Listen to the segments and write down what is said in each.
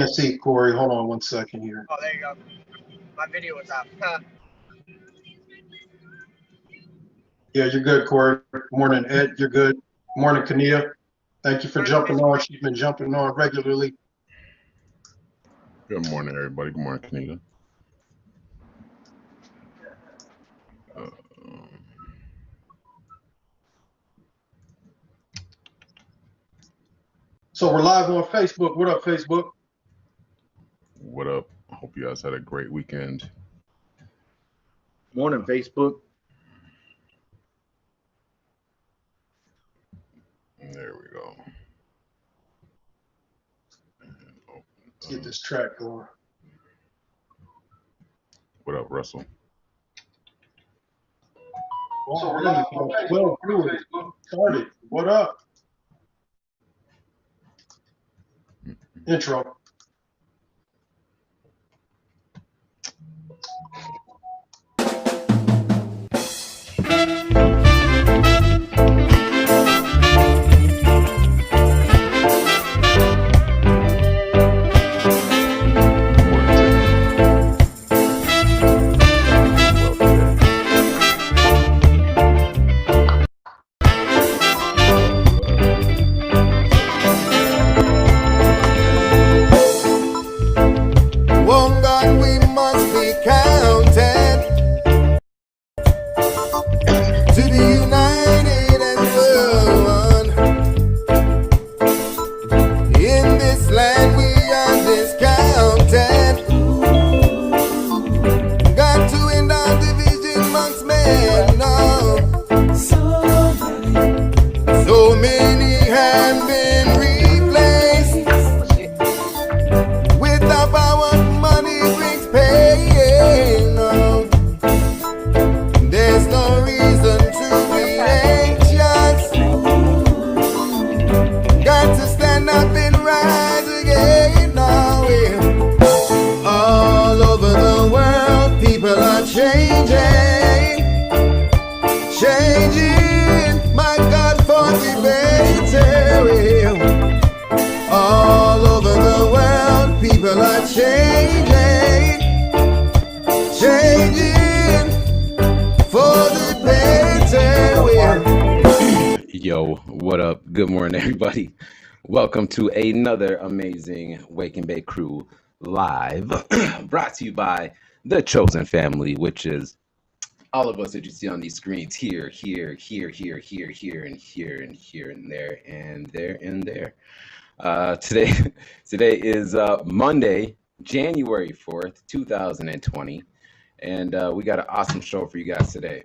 see, Corey. Hold on one second here. Oh, there you go. My video was up. Yeah, you're good, Corey. Morning, Ed. You're good. Morning, Kanita. Thank you for jumping on. She's been jumping on regularly. Good morning, everybody. Good morning, Kanita. So we're live on Facebook. What up, Facebook? What up? Hope you guys had a great weekend. Morning, Facebook. There we go. Let's get this track going. What up, Russell? So we're live on Facebook. Started. What up? Intro. Yo, what up? Good morning, everybody. Welcome to another amazing Wake and Bake Crew live, brought to you by the Chosen Family, which is all of us that you see on these screens here, and here, and there. Today is Monday, January 4th, 2020, and we got an awesome show for you guys today.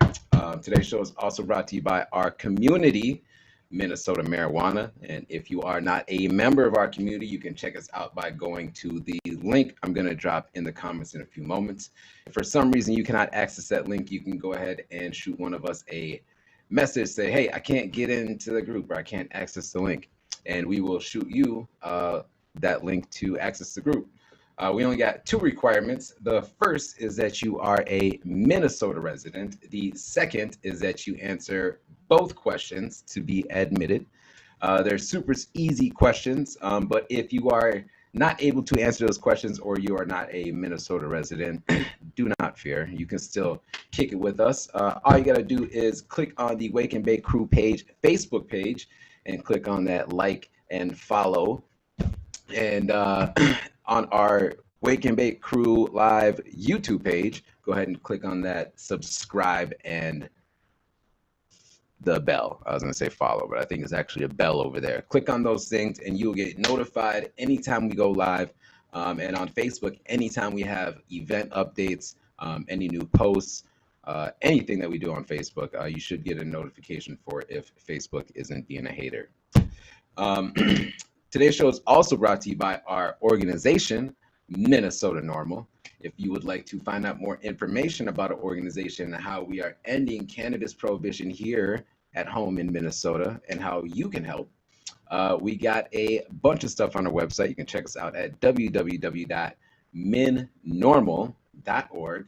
Today's show is also brought to you by our community, Minnesota Marijuana. And if you are not a member of our community, you can check us out by going to the link I'm going to drop in the comments in a few moments. If for some reason you cannot access that link, you can go ahead and shoot one of us a message, say, hey, I can't get into the group, or I can't access the link. And we will shoot you that link to access the group. We only got two requirements. The first is that you are a Minnesota resident. The second is that you answer both questions to be admitted. They're super easy questions, but if you are not able to answer those questions or you are not a Minnesota resident, do not fear. You can still kick it with us. All you got to do is click on the Wake and Bake Crew page, Facebook page, and click on that like and follow. And on our Wake and Bake Crew live YouTube page, go ahead and click on that subscribe and the bell. I was going to say follow, but I think it's actually a bell over there. Click on those things and you'll get notified anytime we go live. And on Facebook, anytime we have event updates, any new posts, anything that we do on Facebook, you should get a notification for it if Facebook isn't being a hater. Today's show is also brought to you by our organization, Minnesota NORML. If you would like to find out more information about our organization and how we are ending cannabis prohibition here at home in Minnesota and how you can help, we got a bunch of stuff on our website. You can check us out at www.minnormal.org.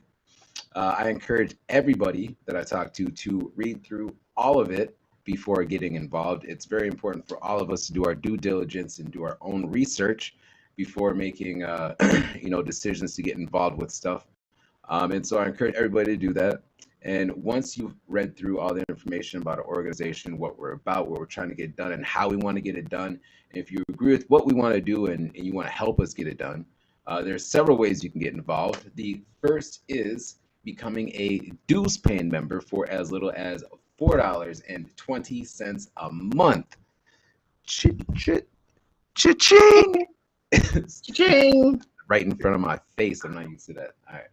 I encourage everybody that I talk to read through all of it before getting involved. It's very important for all of us to do our due diligence and do our own research before making decisions to get involved with stuff. And so I encourage everybody to do that. And once you've read through all the information about our organization, what we're about, what we're trying to get done, and how we want to get it done, if you agree with what we want to do and you want to help us get it done, there's several ways you can get involved. The first is becoming a dues paying member for as little as $4.20 a month. Cha-ching! Ching. Right in front of my face. I'm not used to that. All right.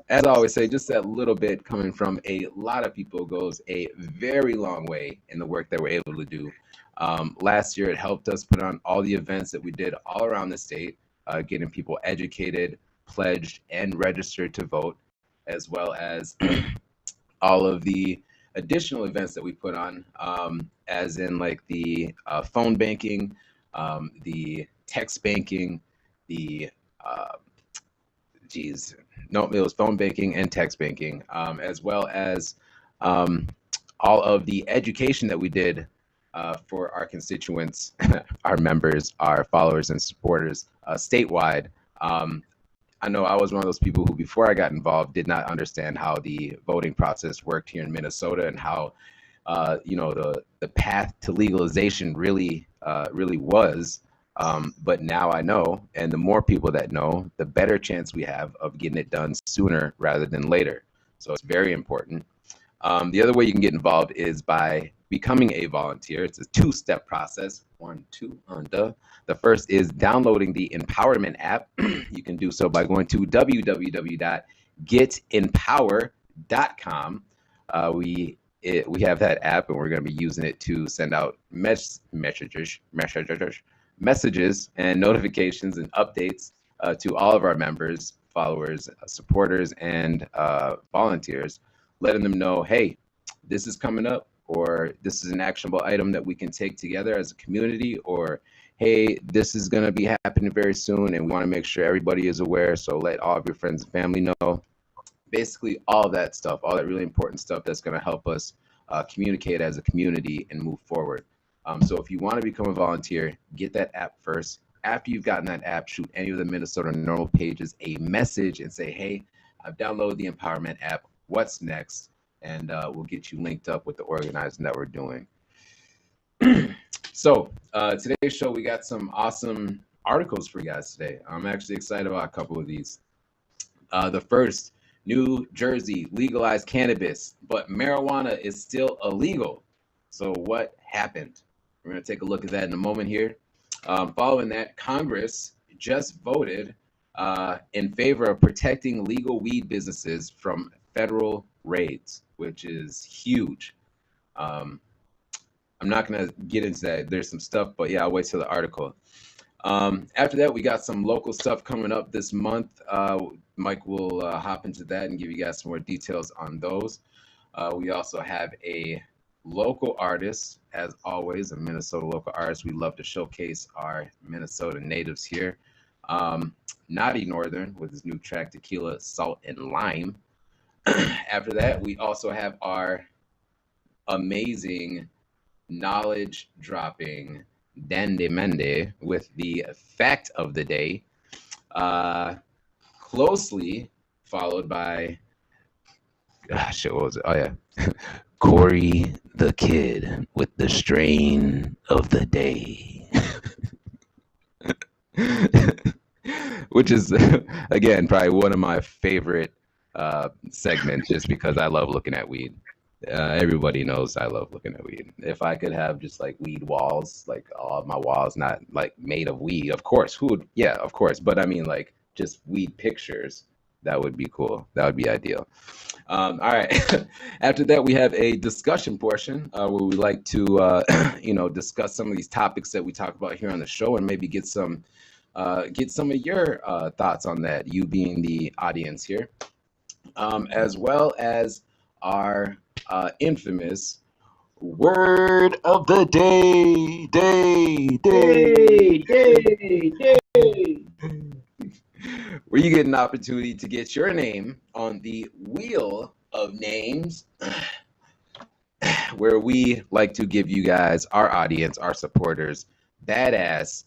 As I always say, just that little bit coming from a lot of people goes a very long way in the work that we're able to do. Last year, it helped us put on all the events that we did all around the state, getting people educated, pledged, and registered to vote, as well as all of the additional events that we put on, as in like the phone banking, the text banking, it was phone banking and text banking, as well as all of the education that we did for our constituents, our members, our followers and supporters statewide. I know I was one of those people who, before I got involved, did not understand how the voting process worked here in Minnesota and how, the path to legalization really was. But now I know, and the more people that know, the better chance we have of getting it done sooner rather than later. So it's very important. The other way you can get involved is by becoming a volunteer. It's a two-step process. The first is downloading the Empowerment app. You can do so by going to www.getempower.com. We have that app, and we're going to be using it to send out messages and notifications and updates to all of our members, followers, supporters, and volunteers, letting them know, hey, this is coming up, or this is an actionable item that we can take together as a community, or hey, this is going to be happening very soon and we want to make sure everybody is aware, so let all of your friends and family know. Basically, all that stuff, all that really important stuff that's going to help us communicate as a community and move forward. So if you want to become a volunteer, get that app first. After you've gotten that app, shoot any of the Minnesota NORML pages a message and say, hey, I've downloaded the Empowerment app. What's next? And we'll get you linked up with the organizing that we're doing. So today's show, we got some awesome articles for you guys today. I'm actually excited about a couple of these. The first, New Jersey legalized cannabis, but marijuana is still illegal. So what happened? We're going to take a look at that in a moment here. Following that, Congress just voted in favor of protecting legal weed businesses from federal raids, which is huge. I'm not going to get into that. There's some stuff, but yeah, I'll wait till the article. After that, we got some local stuff coming up this month. Mike will hop into that and give you guys some more details on those. We also have a local artist, as always, a Minnesota local artist. We love to showcase our Minnesota natives here. Naughty Northern with his new track, Tequila, Salt, and Lime. After that, we also have our amazing knowledge dropping Dende Mende with the fact of the day, closely followed by, gosh, what was it? Oh yeah, Corey the Kid with the strain of the day, which is again probably one of my favorite segments, just because I love looking at weed. Everybody knows I love looking at weed. If I could have just like weed walls, like all of my walls not like made of weed, of course, who would? Yeah, of course. But I mean, like just weed pictures, that would be cool. That would be ideal. All right. After that, we have a discussion portion where we like to, discuss some of these topics that we talk about here on the show, and maybe get some of your thoughts on that. You being the audience here, as well as our infamous word of the day, where you get an opportunity to get your name on the wheel of names, where we like to give you guys, our audience, our supporters, badass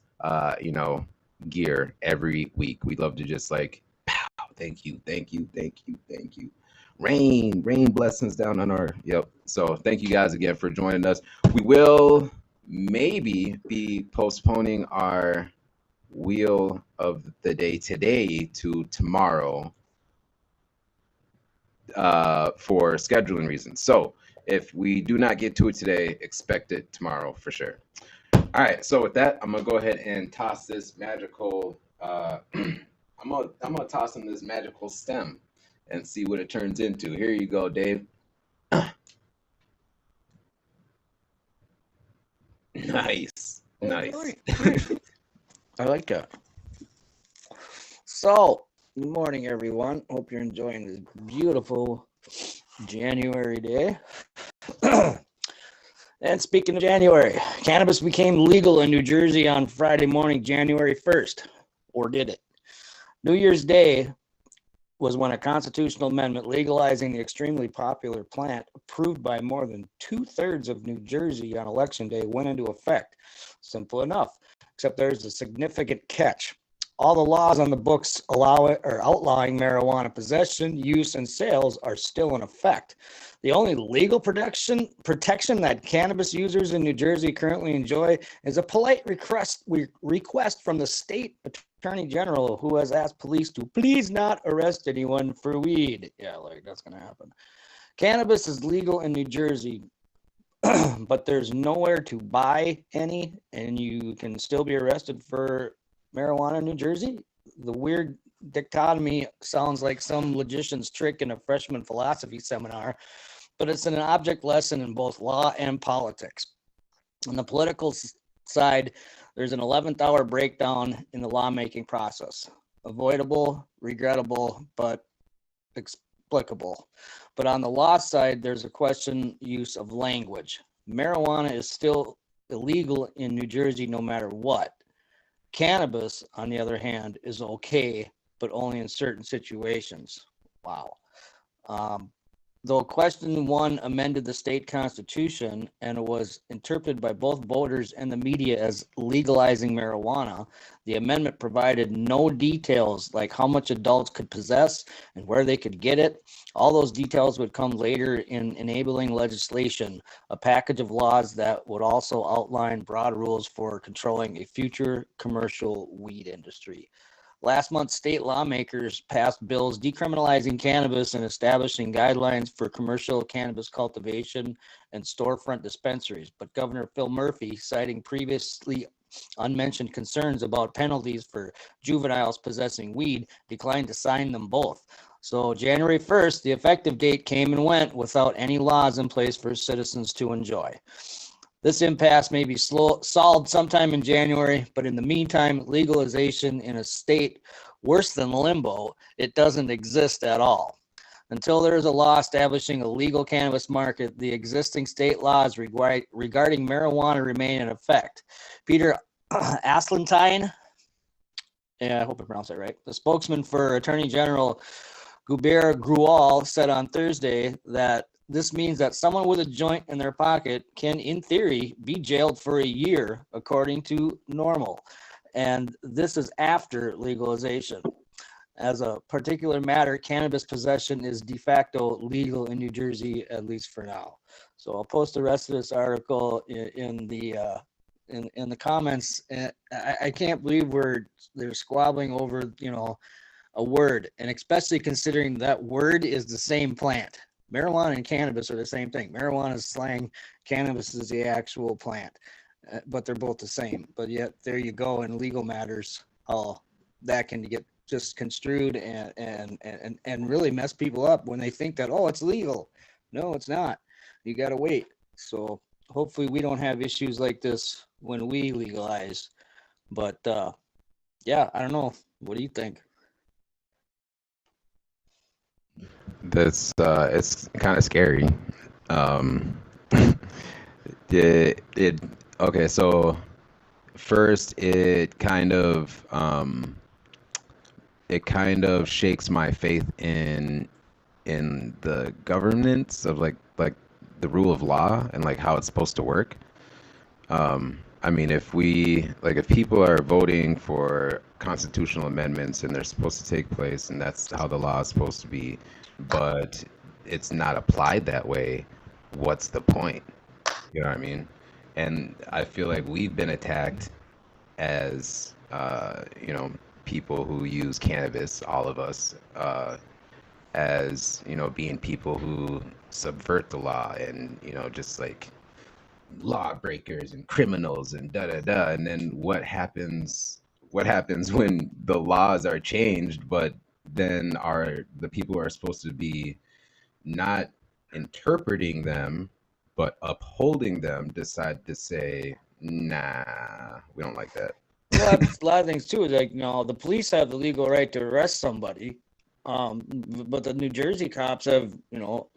you know, gear every week. We'd love to just like, pow, thank you, thank you, thank you, thank you. Rain blessings down on our, yep. So thank you guys again for joining us. We will maybe be postponing our wheel of the day today to tomorrow for scheduling reasons. So if we do not get to it today, expect it tomorrow for sure. All right, so with that, I'm gonna go ahead and toss this magical I'm gonna toss him this magical stem and see what it turns into. Here you go, Dave. Nice. I like that. So, good morning, everyone. Hope you're enjoying this beautiful January day. And speaking of January, cannabis became legal in New Jersey on Friday morning, January 1st. Or did it? New Year's Day was when a constitutional amendment legalizing the extremely popular plant, approved by more than 2/3 of New Jersey on Election Day, went into effect. Simple enough, except there's a significant catch. All the laws on the books outlawing marijuana possession, use, and sales are still in effect. The only legal protection that cannabis users in New Jersey currently enjoy is a polite request from the state attorney general, who has asked police to please not arrest anyone for weed. Yeah, like that's going to happen. Cannabis is legal in New Jersey, but there's nowhere to buy any, and you can still be arrested for marijuana in New Jersey. The weird dichotomy sounds like some logician's trick in a freshman philosophy seminar, but it's an object lesson in both law and politics. On the political side, there's an 11th hour breakdown in the lawmaking process. Avoidable, regrettable, but explicable. But on the law side, there's a question use of language. Marijuana is still illegal in New Jersey no matter what. Cannabis, on the other hand, is okay, but only in certain situations. Wow. Though question 1 amended the state constitution and it was interpreted by both voters and the media as legalizing marijuana, the amendment provided no details like how much adults could possess and where they could get it. All those details would come later in enabling legislation, a package of laws that would also outline broad rules for controlling a future commercial weed industry. Last month, state lawmakers passed bills decriminalizing cannabis and establishing guidelines for commercial cannabis cultivation and storefront dispensaries. But Governor Phil Murphy, citing previously unmentioned concerns about penalties for juveniles possessing weed, declined to sign them both. So January 1st, the effective date came and went without any laws in place for citizens to enjoy. This impasse may be solved sometime in January, but in the meantime, legalization in a state worse than limbo, it doesn't exist at all. Until there is a law establishing a legal cannabis market, the existing state laws regarding marijuana remain in effect. Peter Aslentine, yeah, I hope I pronounced that right, the spokesman for Attorney General Guber Grual, said on Thursday that this means that someone with a joint in their pocket can, in theory, be jailed for a year, according to NORML. And this is after legalization. As a particular matter, cannabis possession is de facto legal in New Jersey, at least for now. So I'll post the rest of this article in the comments. I can't believe they're squabbling over, a word, and especially considering that word is the same plant. Marijuana and cannabis are the same thing. Marijuana is slang, cannabis is the actual plant, but they're both the same. But yet there you go in legal matters, how that can get just construed and really mess people up when they think that, oh, it's legal. No, it's not. You got to wait. So hopefully we don't have issues like this when we legalize. But yeah, I don't know. What do you think? That's it's kind of scary. Okay, so first it kind of shakes my faith in the governance of like the rule of law and like how it's supposed to work. I mean, if people are voting for constitutional amendments and they're supposed to take place, and that's how the law is supposed to be, but it's not applied that way, what's the point? You know what I mean? And I feel like we've been attacked as, people who use cannabis, all of us, as, being people who subvert the law and, just like lawbreakers and criminals and da da da. And then what happens when the laws are changed, but then the people who are supposed to be not interpreting them but upholding them decide to say, nah, we don't like that. Well, that's a lot of things too. Like, the police have the legal right to arrest somebody, but the New Jersey cops have,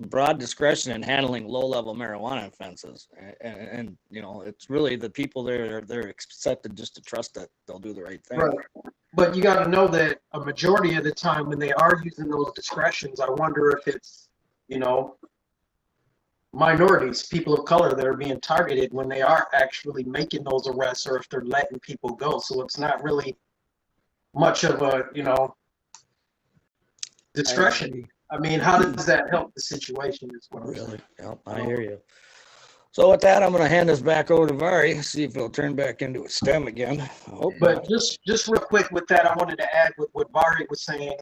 broad discretion in handling low-level marijuana offenses, and it's really the people there. They're accepted just to trust that they'll do the right thing. Right. But you got to know that a majority of the time when they are using those discretions, I wonder if it's, minorities, people of color that are being targeted when they are actually making those arrests, or if they're letting people go. So it's not really much of a, discretion. I mean, how does that help the situation as well? Really? Yep, I hear you. So with that, I'm going to hand this back over to Vari, see if it'll turn back into a stem again. I hope But just real quick with that, I wanted to add with what Vari was saying.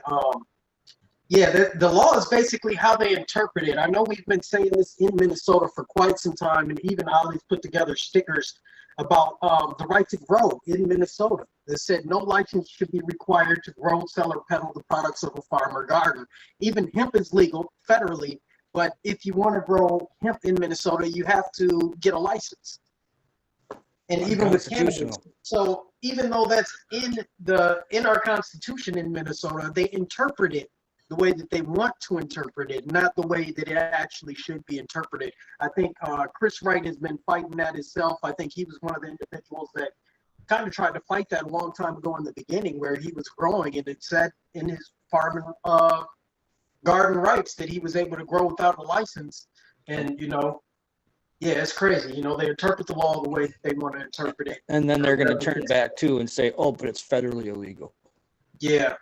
Yeah, the law is basically how they interpret it. I know we've been saying this in Minnesota for quite some time, and even Ollie's put together stickers about the right to grow in Minnesota. They said no license should be required to grow, sell, or peddle the products of a farm or garden. Even hemp is legal federally, but if you want to grow hemp in Minnesota, you have to get a license. And even with cannabis. So even though that's in our Constitution in Minnesota, they interpret it the way that they want to interpret it, not the way that it actually should be interpreted. I think Chris Wright has been fighting that himself. I think he was one of the individuals that kind of tried to fight that a long time ago in the beginning, where he was growing, and it said in his farming garden rights that he was able to grow without a license. And, yeah, it's crazy. They interpret the law the way that they want to interpret it. And then they're going to turn back too and say, oh, but it's federally illegal. Yeah.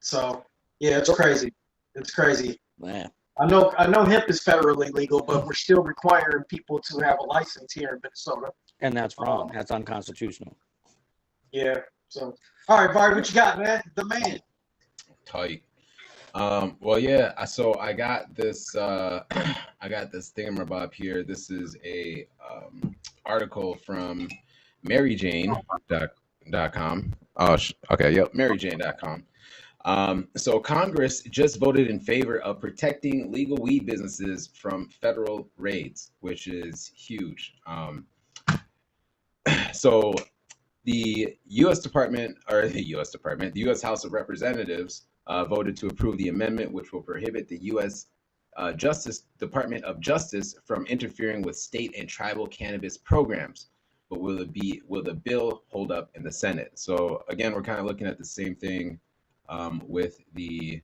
So, yeah, it's crazy. It's crazy. Man. I know hemp is federally legal, but we're still requiring people to have a license here in Minnesota. And that's wrong. That's unconstitutional. Yeah. So, all right, Bart, what you got, man? The man. Tight. Well, yeah. So I got this. I got this thingamabob here. This is a article from MaryJane.com. Oh, okay. Yep, MaryJane.com. So Congress just voted in favor of protecting legal weed businesses from federal raids, which is huge. So the U.S. House of Representatives voted to approve the amendment, which will prohibit the U.S. Department of Justice from interfering with state and tribal cannabis programs. But will the bill hold up in the Senate? So again, we're kind of looking at the same thing with the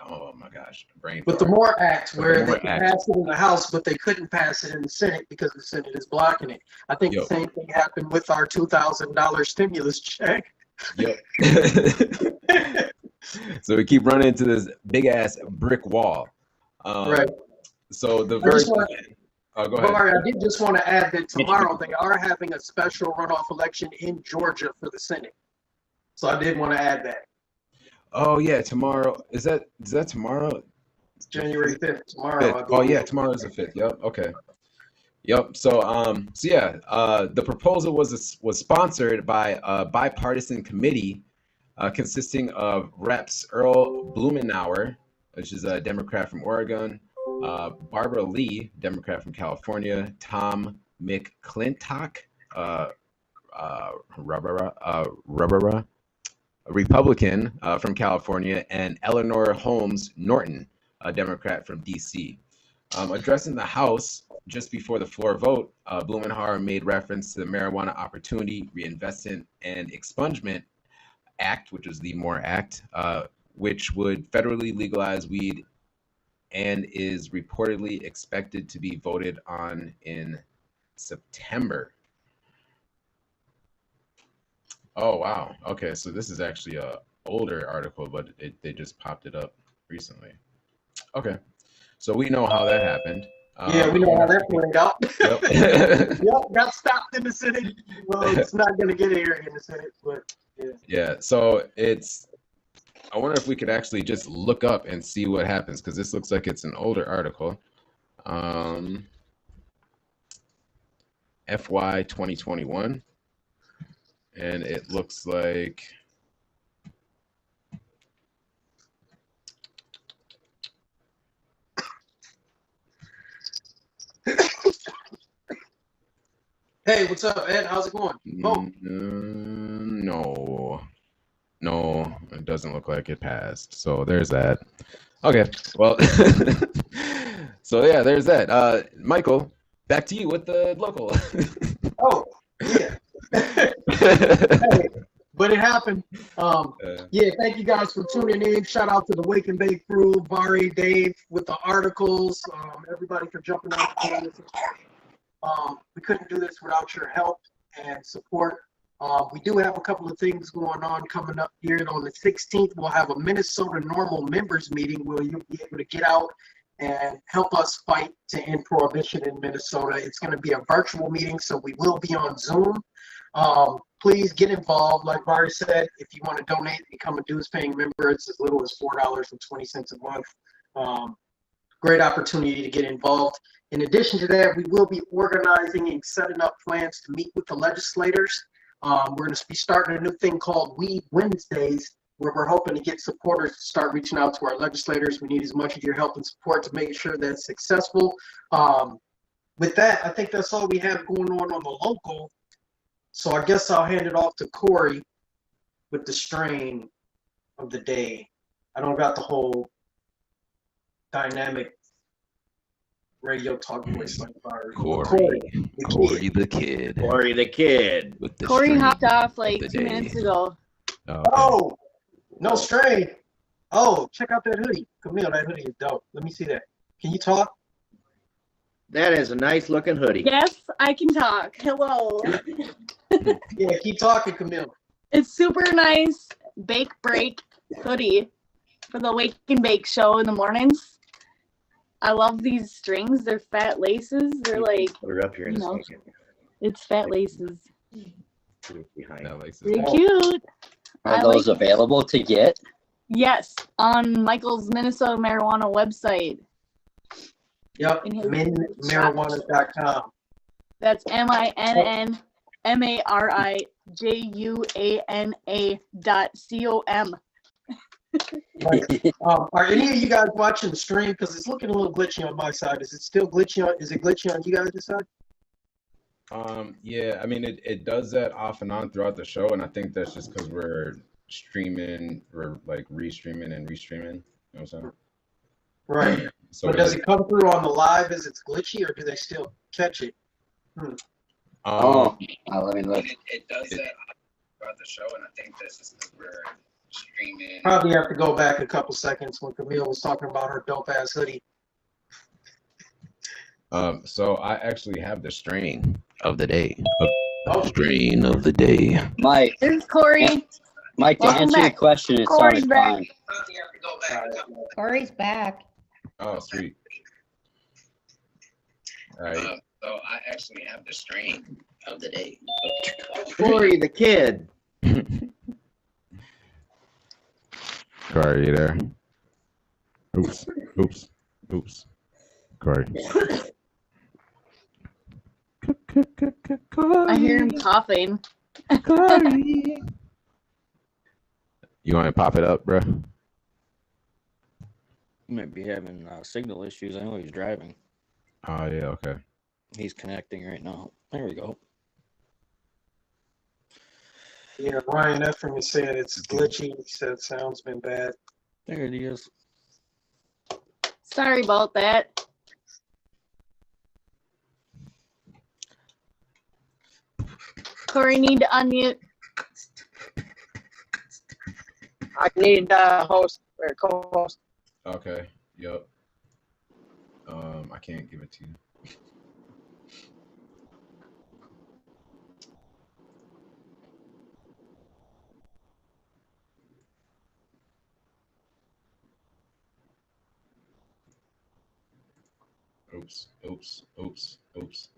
oh my gosh, brain. With the MORE Act, where they passed it in the House, but they couldn't pass it in the Senate because the Senate is blocking it. I think the same thing happened with our $2,000 stimulus check. Yep. So we keep running into this big ass brick wall. Right. So the first. Go ahead. Barry, I did just want to add that tomorrow they are having a special runoff election in Georgia for the Senate. So I did want to add that. Oh yeah, tomorrow. Is that tomorrow? It's January 5th. Tomorrow. 5th. Oh yeah, tomorrow is the 5th. Yep. Okay. Yep. So the proposal was sponsored by a bipartisan committee consisting of Reps Earl Blumenauer, which is a Democrat from Oregon, Barbara Lee, Democrat from California, Tom McClintock, Republican from California, and Eleanor Holmes Norton, a Democrat from D.C. Addressing the House just before the floor vote, Blumenauer made reference to the Marijuana Opportunity, Reinvestment, and Expungement Act, which is the MORE Act, which would federally legalize weed and is reportedly expected to be voted on in September. Oh, wow. Okay, so this is actually a older article, but they just popped it up recently. Okay, so we know how that happened. Yeah, we know how that played out. Yep. Yep, got stopped in the Senate. Well, it's not going to get here in the Senate, but yeah. Yeah, so I wonder if we could actually just look up and see what happens, because this looks like it's an older article. FY 2021, and it looks like Hey, what's up, Ed? How's it going? Oh, no, it doesn't look like it passed. So there's that. Okay, well, so yeah, there's that. Michael, back to you with the local. oh, yeah. Hey, but it happened. Yeah, thank you guys for tuning in. Shout out to the Wake and Bake crew, Vari, Dave with the articles, everybody for jumping out. We couldn't do this without your help and support. We do have a couple of things going on coming up here. On the 16th, we'll have a Minnesota NORML members meeting where you'll be able to get out and help us fight to end prohibition in Minnesota. It's going to be a virtual meeting, so we will be on Zoom. Please get involved. Like Barry said, if you want to donate, become a dues-paying member. It's as little as $4.20 a month. Great opportunity to get involved. In addition to that, we will be organizing and setting up plans to meet with the legislators. We're going to be starting a new thing called Weed Wednesdays, where we're hoping to get supporters to start reaching out to our legislators. We need as much of your help and support to make sure that's successful. With that, I think that's all we have going on the local. So I guess I'll hand it off to Corey with the strain of the day. I don't got the whole dynamic radio talk voice like Barry. Corey the kid. Corey the kid. With the Corey strain hopped off of like the 2 day. minutes ago. Oh, no strain. Oh, check out that hoodie. Camille, that hoodie is dope. Let me see that. Can you talk? That is a nice looking hoodie. Yes, I can talk. Hello. Yeah, keep talking, Camille. It's super nice bake break hoodie for the Wake and Bake show in the mornings. I love these strings. They're fat laces. They're like, Put her up here in a No. second. it's fat laces. Put it behind. That likes They're it. cute. Are I those like- available to get? Yes, on Michael's Minnesota Marijuana website. Yep, In his minmarijuana.com. That's MINNMARIJUANA.com. Are any of you guys watching the stream? Because it's looking a little glitchy on my side. Is it still glitchy on? Is it glitchy on you guys' side? Yeah, I mean, it does that off and on throughout the show, and I think that's just because we're streaming, we're like restreaming and restreaming. You know what I'm saying? Right. So But does it come through on the live as it's glitchy, or do they still catch it? let me look. It does that throughout the show, and I think that's just because we're streaming. Probably have to go back a couple seconds when Camille was talking about her dope ass hoodie. So I actually have the strain of the day. Oh. Strain of the day. Mike, There's Corey. Mike, to Welcome answer your back. question, it Corey's sounded back. fine. Corey's back. Oh, sweet. All right. So I actually have the strain of the day. Corey the kid. Corey, you there? Oops. Corey. I hear him coughing. You want to pop it up, bro? He might be having signal issues. I know he's driving. Oh, yeah, okay. He's connecting right now. There we go. Yeah, Ryan Ephraim is saying it's glitchy. He said sound's been bad. There it is. Sorry about that. Corey, need to unmute. I need host or co-host. Okay, yep. I can't give it to you. Oops.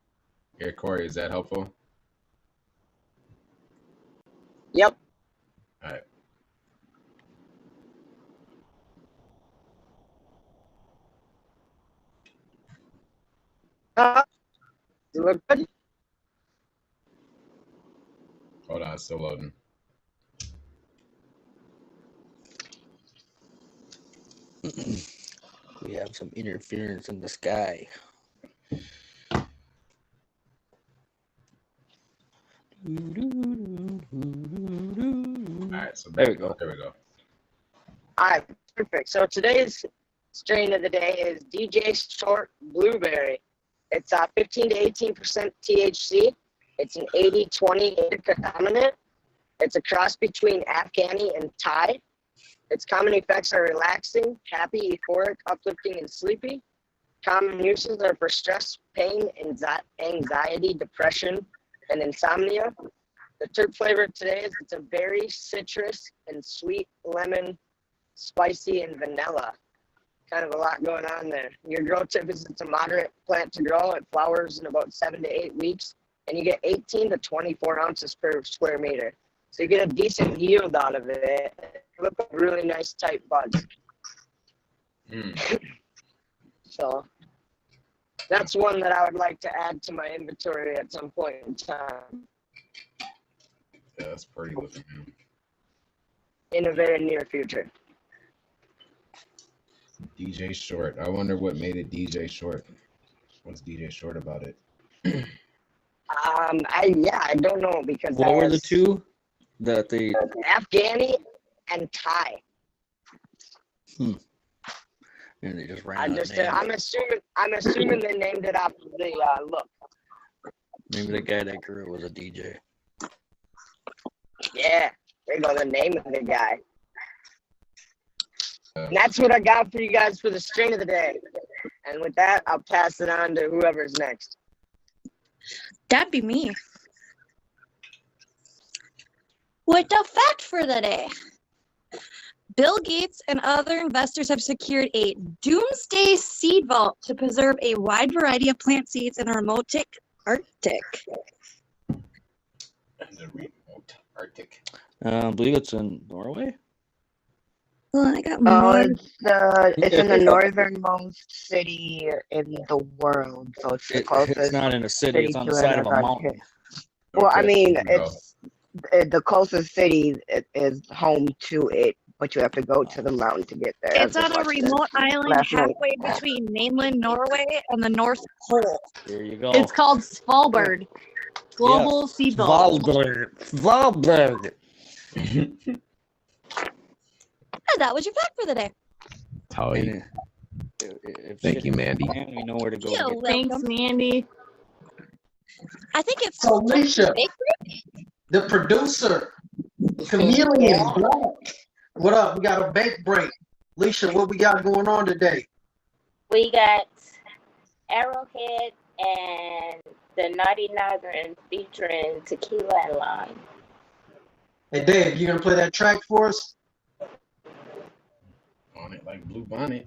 Here, Corey, is that helpful? Yep. All right. You look good. Hold on, it's still loading. We have some interference in the sky. All right, so There we go. There we go. All right, perfect. So today's strain of the day is DJ Short Blueberry. It's 15 to 18% THC. It's an 80-20 indica dominant. It's a cross between Afghani and Thai. Its common effects are relaxing, happy, euphoric, uplifting, and sleepy. Common uses are for stress, pain, anxiety, depression, and insomnia. The terp flavor today is it's a berry, citrus, and sweet lemon, spicy, and vanilla. Kind of a lot going on there. Your grow tip is it's a moderate plant to grow. It flowers in about 7 to 8 weeks, and you get 18 to 24 ounces per square meter. So you get a decent yield out of it. Look like really nice tight buds. So that's one that I would like to add to my inventory at some point in time. Yeah, that's pretty looking, man. In a very near future. DJ Short. I wonder what made it DJ Short. What's DJ Short about it? I don't know because What were the two? That the Afghani and Thai. and they just ran. I'm assuming they named it after the look. Maybe the guy that grew it was a DJ. Yeah, there you go, the name of the guy. And that's what I got for you guys for the strain of the day. And with that, I'll pass it on to whoever's next. That'd be me. With the fact for the day. Bill Gates and other investors have secured a doomsday seed vault to preserve a wide variety of plant seeds in the remote Arctic. The remote Arctic. I believe it's in Norway. Well, I got Oh, more. it's in the northernmost city in the world, so it's the closest. It's not in a city. It's on the to side of a Antarctica. mountain. Well, I Okay, mean, there you go. it's the closest city is home to it, but you have to go to the mountain to get there. It's I on just a watched it remote island last night. halfway between mainland Norway and the North Pole. There you go. It's called Svalbard. Global Seed Vault. Svalbard. And that was your fact for the day. Tally. If Thank shit you, Mandy. hits the fan, we know where to go. You're to get- Thanks, welcome. Mandy. I think it's So, Alicia, bakery. the producer, Chameleon Black. What up? We got a bake break. Alicia, what we got going on today? We got Arrowhead and the Naughty Northern featuring Tequila and Lime. Hey, Dave, you gonna play that track for us? On it like Blue Bonnet.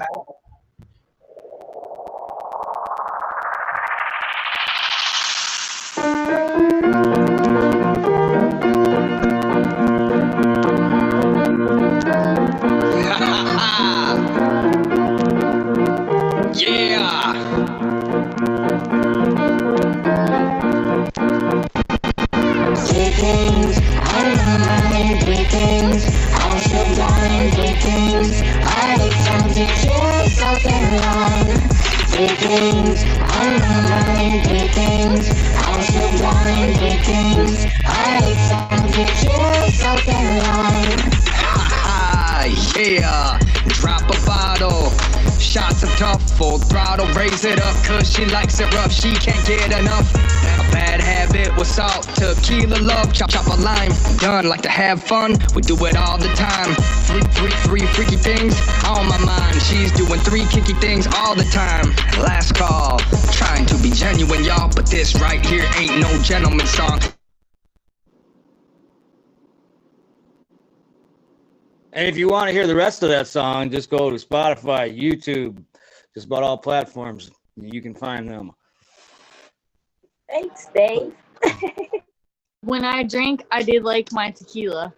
Yeah, drop a bottle, shots off the top, full throttle, raise it up, cause she likes it rough, she can't get enough. A bad habit with salt, tequila love, chop a lime, done, like to have fun, we do it all the time. Three freaky things on my mind, she's doing 3 kinky things all the time. Last call, trying to be genuine, y'all, but this right here ain't no gentleman song. And if you want to hear the rest of that song, just go to Spotify, YouTube, just about all platforms. You can find them. Thanks, Dave. When I drank, I did like my tequila.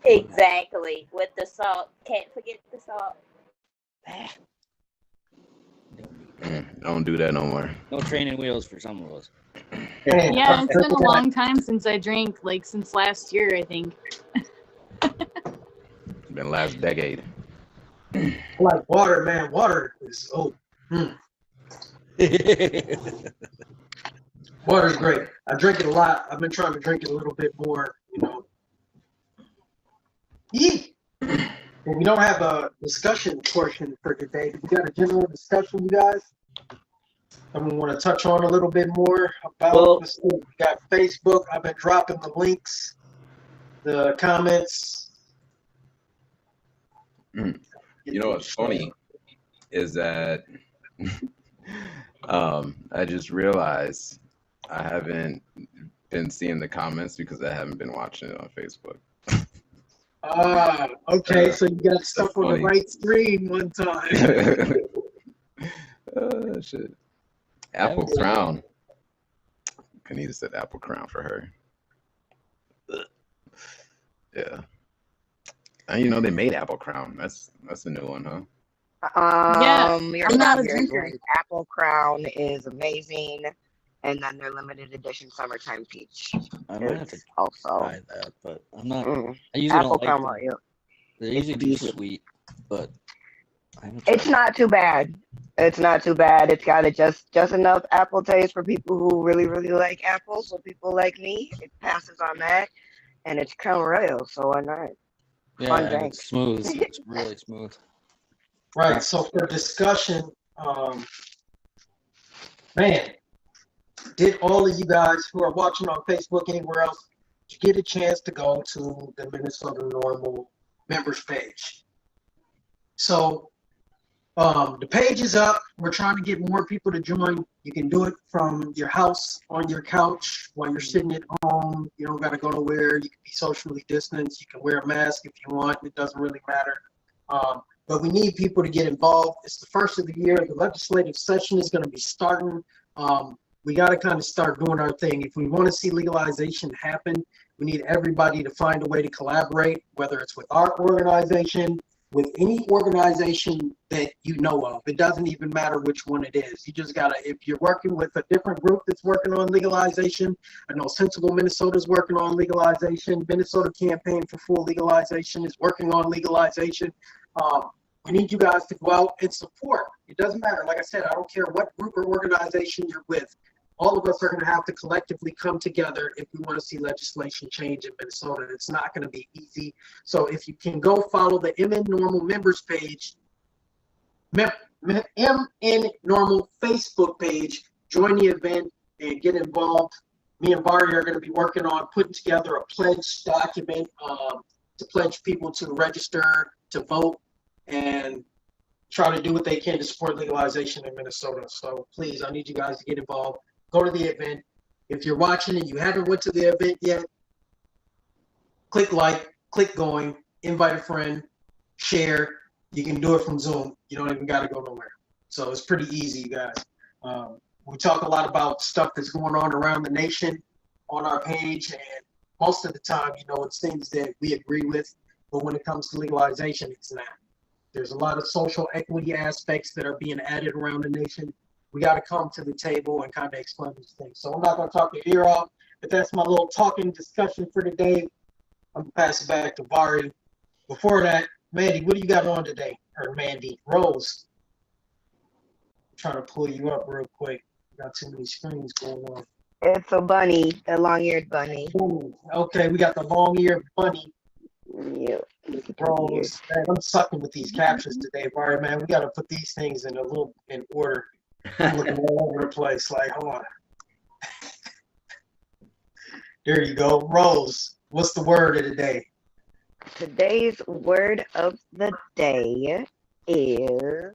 Exactly. With the salt. Can't forget the salt. Don't do that no more. No training wheels for some of us. Yeah, it's been a long time since I drank, like since last year, I think. Been last decade. Like water, man. Water is Water's great. I drink it a lot. I've been trying to drink it a little bit more, you know. But we don't have a discussion portion for today. We got a general discussion, you guys. And we want to touch on a little bit more about this. We got Facebook. I've been dropping the links, the comments. You know what's funny is that I just realized I haven't been seeing the comments because I haven't been watching it on Facebook. Okay, so you got stuck on the right screen one time. Shit. Apple Crown. Kanita said Apple Crown for her. Yeah. And you know they made Apple Crown. That's a new one, huh? You're not very Apple Crown is amazing, and then their limited edition summertime peach. I might have to also try that, but I'm not. Mm. I usually Apple don't Crown, like them. yeah. They're usually too sweet, but It's not too bad. It's not too bad. It's got just enough apple taste for people who really like apples. So people like me, it passes on that, and it's Crown Royal, so why not? yeah, and it's smooth. It's really smooth. Right. So for discussion, man, did all of you guys who are watching on Facebook, anywhere else, get a chance to go to the Minnesota NORML members page? So the page is up. We're trying to get more people to join. You can do it from your house, on your couch, while you're sitting at home. You don't got to go nowhere. You can be socially distanced. You can wear a mask if you want. It doesn't really matter. But we need people to get involved. It's the first of the year. The legislative session is going to be starting. We got to kind of start doing our thing. If we want to see legalization happen, we need everybody to find a way to collaborate, whether it's with our organization, with any organization that you know of. It doesn't even matter which one it is. You just gotta, if you're working with a different group that's working on legalization, I know Sensible Minnesota is working on legalization, Minnesota Campaign for Full Legalization is working on legalization. We need you guys to go out and support. It doesn't matter. Like I said, I don't care what group or organization you're with. All of us are going to have to collectively come together if we want to see legislation change in Minnesota. It's not going to be easy. So if you can go follow the MN NORML members page, MN NORML Facebook page, join the event and get involved. Me and Barry are going to be working on putting together a pledge document to pledge people to register, to vote, and try to do what they can to support legalization in Minnesota. So please, I need you guys to get involved. Go to the event. If you're watching and you haven't went to the event yet, click like, click going, invite a friend, share. You can do it from Zoom. You don't even got to go nowhere. So it's pretty easy, you guys. We talk a lot about stuff that's going on around the nation on our page, and most of the time, you know, it's things that we agree with, but when it comes to legalization, it's not. There's a lot of social equity aspects that are being added around the nation. We got to come to the table and kind of explain these things. So I'm not going to talk your ear off, but that's my little talking discussion for today. I'm going to pass it back to Vari. Before that, Mandy, what do you got on today? Or Mandy, Rose. I'm trying to pull you up real quick. Got too many screens going on. It's a bunny, the long-eared bunny. Okay, we got the long-eared bunny. Yeah. Bros, man, I'm sucking with these captions today, Barry, man. We got to put these things in in order. I'm looking all over the place. Like, hold on. There you go. Rose, what's the word of the day? Today's word of the day is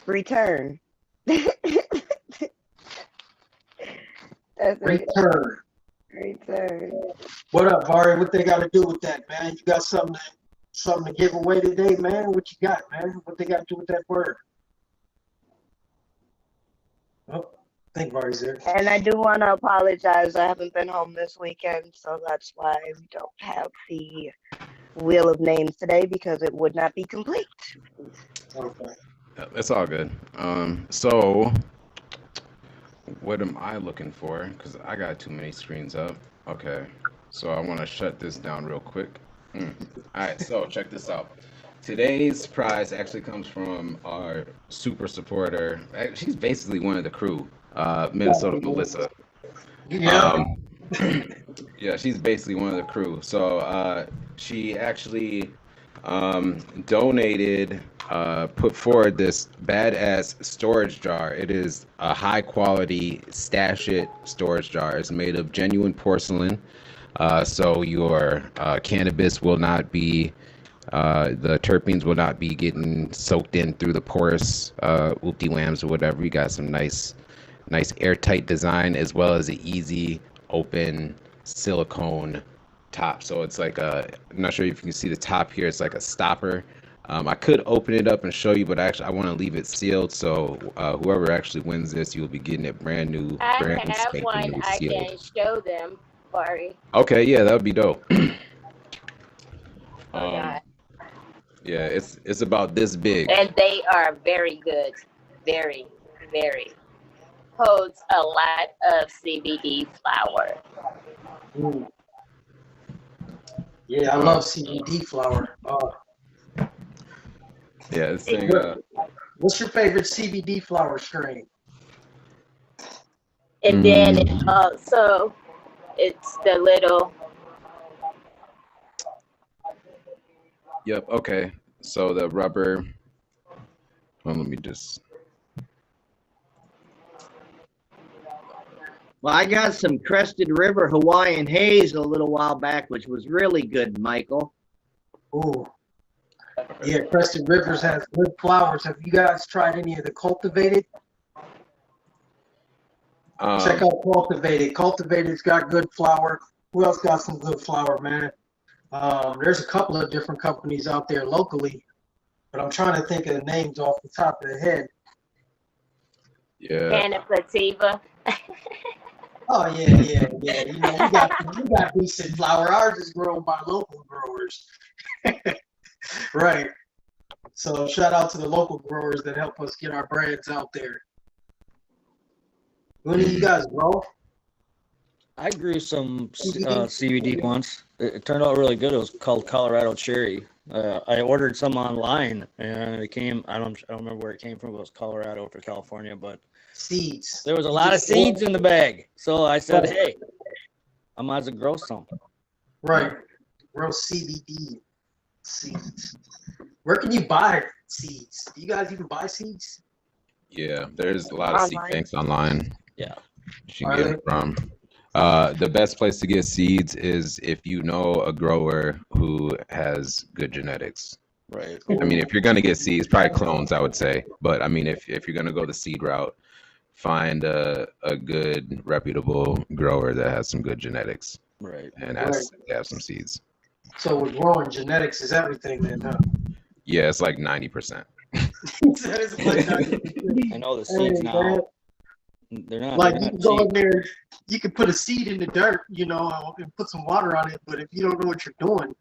return. That's it. Return. Return. What up, Barry? What they got to do with that, man? You got something to give away today, man? What you got, man? What they got to do with that word? Oh, I think Barry's there. And I do want to apologize. I haven't been home this weekend, so that's why we don't have the wheel of names today because it would not be complete. Okay. That's all good. So what am I looking for? Because I got too many screens up. Okay. So I want to shut this down real quick. All right. So check this out. Today's prize actually comes from our super supporter. She's basically one of the crew, Minnesota Melissa. Yeah. Yeah, she's basically one of the crew. So she actually donated, put forward this badass storage jar. It is a high quality stash it storage jar. It's made of genuine porcelain. So your cannabis will not be, the terpenes will not be getting soaked in through the porous whoopty-whams or whatever. You got some nice airtight design as well as an easy open silicone top. So it's like I'm not sure if you can see the top here. It's like a stopper. I could open it up and show you, but actually I want to leave it sealed. So whoever actually wins this, you'll be getting it brand new, I have spanking one new I sealed. can show them, Barry. Okay, yeah, that would be dope. God. Yeah, it's about this big. And they are very good. Very, very. Holds a lot of CBD flower. Ooh. Yeah, I love CBD flower. Yeah, this thing. What's your favorite CBD flower strain? And then it also, it's the little. Yep. Okay. So the rubber. Well, let me just. Well, I got some Crested River Hawaiian Haze a little while back, which was really good, Michael. Ooh. Yeah, Crested Rivers has good flowers. Have you guys tried any of the cultivated? Check out Cultivated. Cultivated's got good flower. Who else got some good flower, man? There's a couple of different companies out there locally, but I'm trying to think of the names off the top of the head. Yeah. Cannabis. Oh yeah. You know, we got decent flower. Ours is grown by local growers. Right. So shout out to the local growers that help us get our brands out there. When do you guys grow? I grew some CBD once. It turned out really good. It was called Colorado Cherry. I ordered some online, and it came. I don't remember where it came from. It was Colorado for California, but seeds. There was a lot of seeds in the bag, so I said, "Hey, I might as well grow some." Right, grow CBD seeds. Where can you buy seeds? Do you guys even buy seeds? Yeah, there's a lot of seed banks online. Yeah, you can get it from. The best place to get seeds is if you know a grower who has good genetics. Right. I mean, if you're gonna get seeds, probably clones, I would say. But I mean, if you're gonna go the seed route, find a good, reputable grower that has some good genetics. Right. And has some seeds. So with growing, genetics is everything then, huh? Yeah, it's like 90%. I know the seeds now. They're not like they're you not can go cheap. in there, you can put a seed in the dirt, you know, and put some water on it. But if you don't know what you're doing,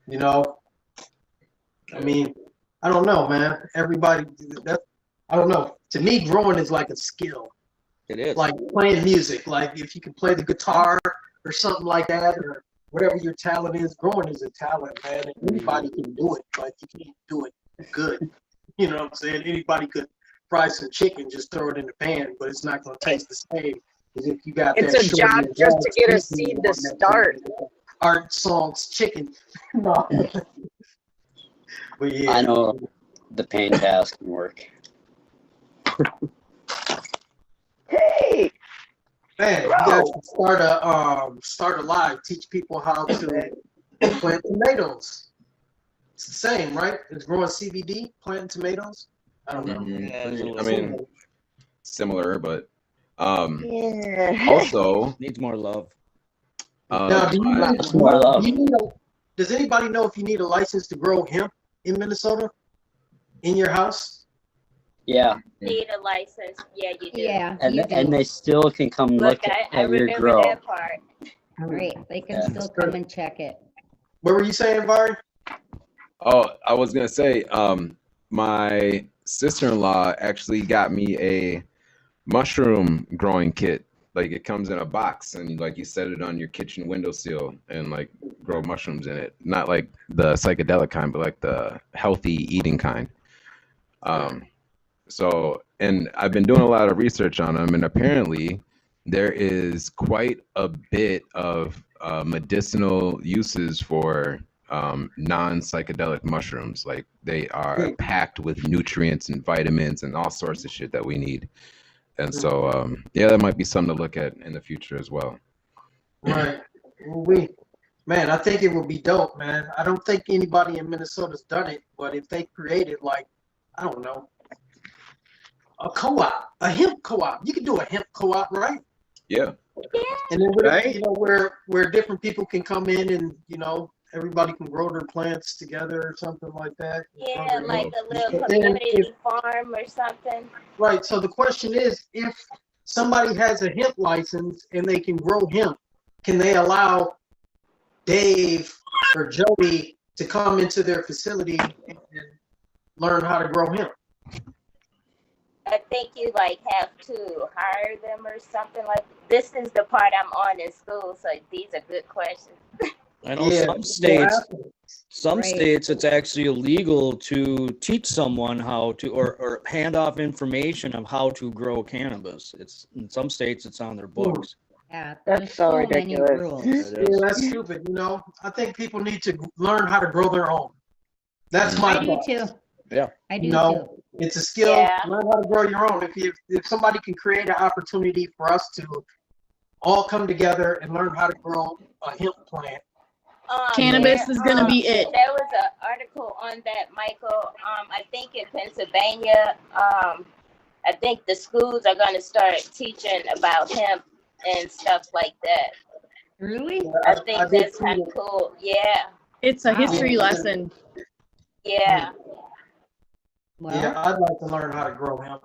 you know, I mean, I don't know, man. Everybody, I don't know. To me, growing is like a skill. It is like playing music. Like if you can play the guitar or something like that, or whatever your talent is, growing is a talent, man. And anybody can do it, but you can't do it good. You know what I'm saying? Anybody could fry some chicken, just throw it in the pan, but it's not going to taste the same as if you got It's that a job just to get a seed to start. Art Song's chicken. No. But yeah. I know the pain pass can work. Hey, Man, you guys should start a live, teach people how to plant tomatoes. It's the same, right? It's growing CBD, planting tomatoes. I don't know. I mean, similar, but yeah. also Needs more love. Now, does anybody know if you need a license to grow hemp in Minnesota in your house? Yeah. Need a license. Yeah, you do. Yeah. And you do. and they still can come look I at your remember grow. that part. Right. They can still come and check it. What were you saying, Vari? Oh, I was gonna say, my sister-in-law actually got me a mushroom growing kit. Like it comes in a box, and like you set it on your kitchen windowsill and like grow mushrooms in it. Not like the psychedelic kind, but like the healthy eating kind. So, and I've been doing a lot of research on them, and apparently there is quite a bit of medicinal uses for non-psychedelic mushrooms. Like they are packed with nutrients and vitamins and all sorts of shit that we need. And so, yeah, that might be something to look at in the future as well. Right. Man, I think it would be dope, man. I don't think anybody in Minnesota's done it, but if they created like, I don't know, a co-op, a hemp co-op, you could do a hemp co-op, right? Yeah. And then where different people can come in and everybody can grow their plants together or something like that. Yeah, like a little community farm or something. Right. So the question is, if somebody has a hemp license and they can grow hemp, can they allow Dave or Jody to come into their facility and learn how to grow hemp? I think you have to hire them or something like. This is the part I'm on in school, so these are good questions. I know some states it's actually illegal to teach someone how to or hand off information of how to grow cannabis. It's in some states it's on their books. Yeah, that's so ridiculous. Yeah, that's stupid. I think people need to learn how to grow their own. That's my I do thought. too. Yeah. I do too. It's a skill. Yeah. Learn how to grow your own. If somebody can create an opportunity for us to all come together and learn how to grow a hemp plant. Cannabis is going to be it. There was an article on that, Michael. I think in Pennsylvania, I think the schools are going to start teaching about hemp and stuff like that. Really? I think that's kind of cool. Yeah. It's a history lesson. Yeah. Well, Yeah, I'd like to learn how to grow hemp.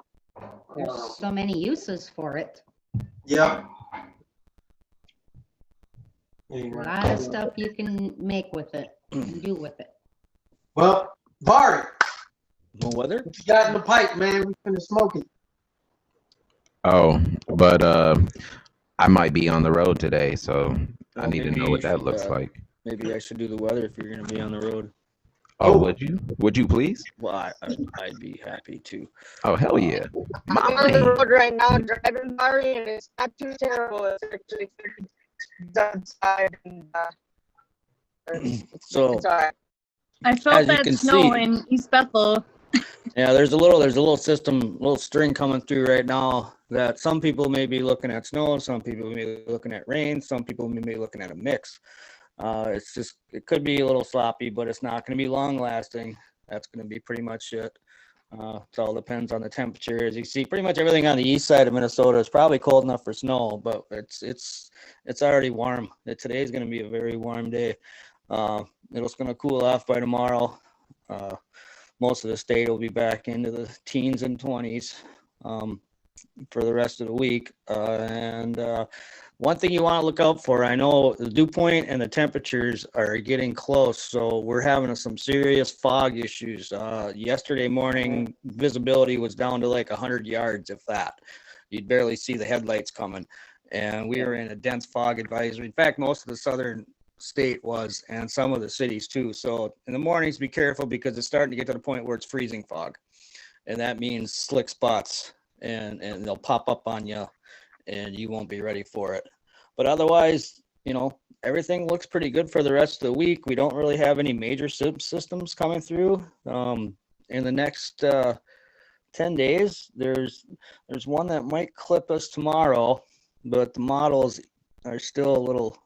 there's so many uses for it. Yeah. A lot of stuff you can make with it, and do with it. Well, Vari, No weather? what you got in the pipe, man? We finished smoking. Oh, but I might be on the road today, so I need to know what that looks like. Maybe I should do the weather if you're going to be on the road. Oh, would you? Would you please? Well, I'd be happy to. Oh, hell yeah. I'm on the road right now driving Mari, and it's not too terrible. It's actually outside, and So it's all right. I felt As you that can snow see- in East Bethel. yeah, there's a little string coming through right now that some people may be looking at snow, some people may be looking at rain, some people may be looking at a mix. It could be a little sloppy, but it's not going to be long lasting. That's going to be pretty much it. It all depends on the temperature. As you see, pretty much everything on the east side of Minnesota is probably cold enough for snow, but it's already warm. Today is going to be a very warm day. It's going to cool off by tomorrow. Most of the state will be back into the teens and 20s for the rest of the week. One thing you want to look out for, I know the dew point and the temperatures are getting close, so we're having some serious fog issues. Yesterday morning, visibility was down to like 100 yards, if that. You'd barely see the headlights coming, and we were in a dense fog advisory. In fact, most of the southern state was, and some of the cities too. So in the mornings, be careful because it's starting to get to the point where it's freezing fog, and that means slick spots, and they'll pop up on you, and you won't be ready for it. But otherwise, everything looks pretty good for the rest of the week. We don't really have any major systems coming through. In the next 10 days, there's one that might clip us tomorrow, but the models are still a little.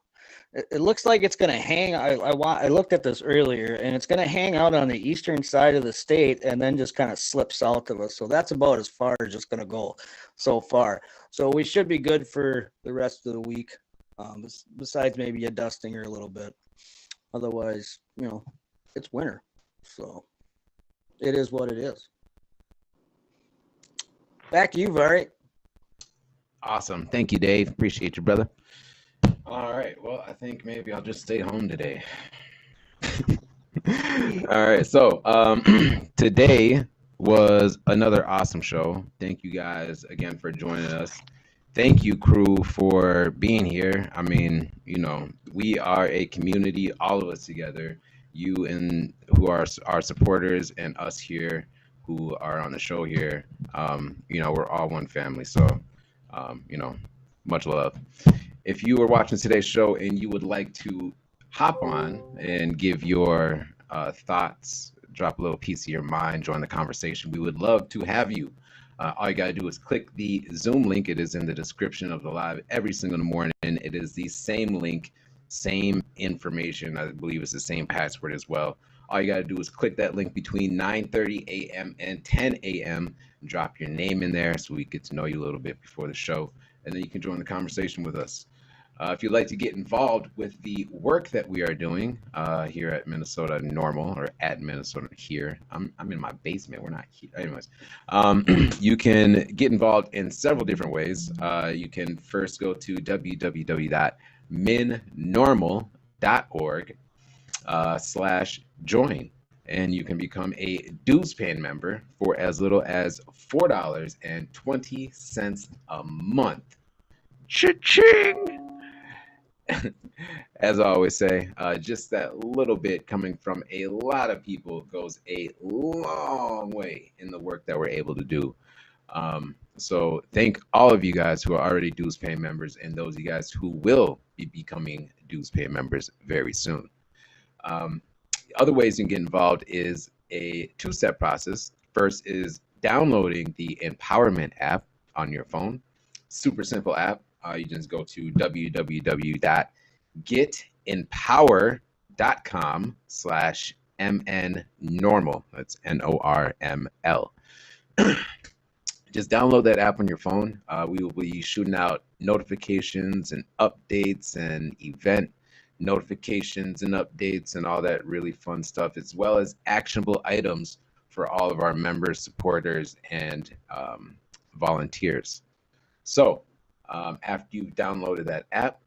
It looks like it's going to hang. I looked at this earlier, and it's going to hang out on the eastern side of the state and then just kind of slip south of us. So that's about as far as it's going to go so far. So we should be good for the rest of the week, besides maybe a dusting or a little bit. Otherwise, it's winter. So it is what it is. Back to you, Vari. Awesome. Thank you, Dave. Appreciate you, brother. All right. Well, I think maybe I'll just stay home today. All right. So today was another awesome show. Thank you guys again for joining us. Thank you, crew, for being here. I mean, we are a community, all of us together. You and who are our supporters and us here who are on the show here. We're all one family. So, much love. If you are watching today's show and you would like to hop on and give your thoughts, drop a little piece of your mind, join the conversation, we would love to have you. All you got to do is click the Zoom link. It is in the description of the live every single morning. It is the same link, same information. I believe it's the same password as well. All you got to do is click that link between 9:30 a.m. and 10 a.m. Drop your name in there so we get to know you a little bit before the show. And then you can join the conversation with us. If you'd like to get involved with the work that we are doing here at Minnesota NORML, or at Minnesota here, I'm in my basement. We're not here. Anyways, you can get involved in several different ways. You can first go to www.minnormal.org/join, and you can become a dues paying member for as little as $4.20 a month. Cha-ching! As I always say, just that little bit coming from a lot of people goes a long way in the work that we're able to do. So thank all of you guys who are already dues paying members and those of you guys who will be becoming dues paying members very soon. Other ways you can get involved is a two-step process. First is downloading the Empowerment app on your phone. Super simple app. You just go to www.getempower.com/MNNormal. That's NORML. Just download that app on your phone. We will be shooting out notifications and updates and event notifications and updates and all that really fun stuff, as well as actionable items for all of our members, supporters, and volunteers. So after you've downloaded that app,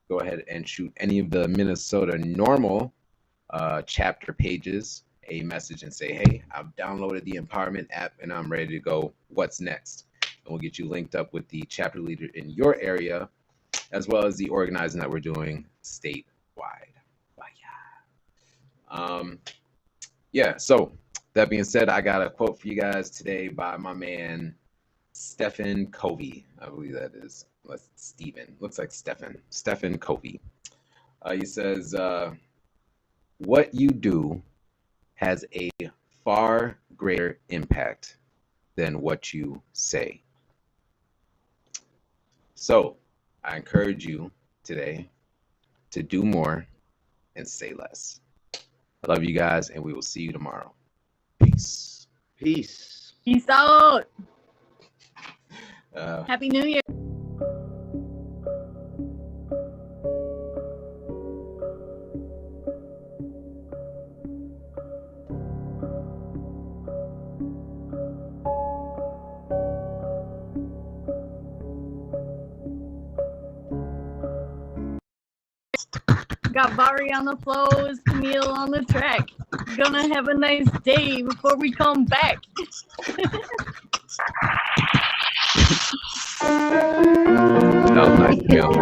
go ahead and shoot any of the Minnesota NORML chapter pages a message and say, hey, I've downloaded the Empowerment app and I'm ready to go. What's next? And we'll get you linked up with the chapter leader in your area, as well as the organizing that we're doing statewide. So that being said, I got a quote for you guys today by my man Stephen Covey. I believe that is Stephen. Looks like Stephen Covey. He says, what you do has a far greater impact than what you say. So I encourage you today to do more and say less. I love you guys, and we will see you tomorrow. Peace. Peace. Peace out. Uh, Happy New Year. Got Bari on the flows, Camille on the track. Gonna have a nice day before we come back. that was nice, Camille.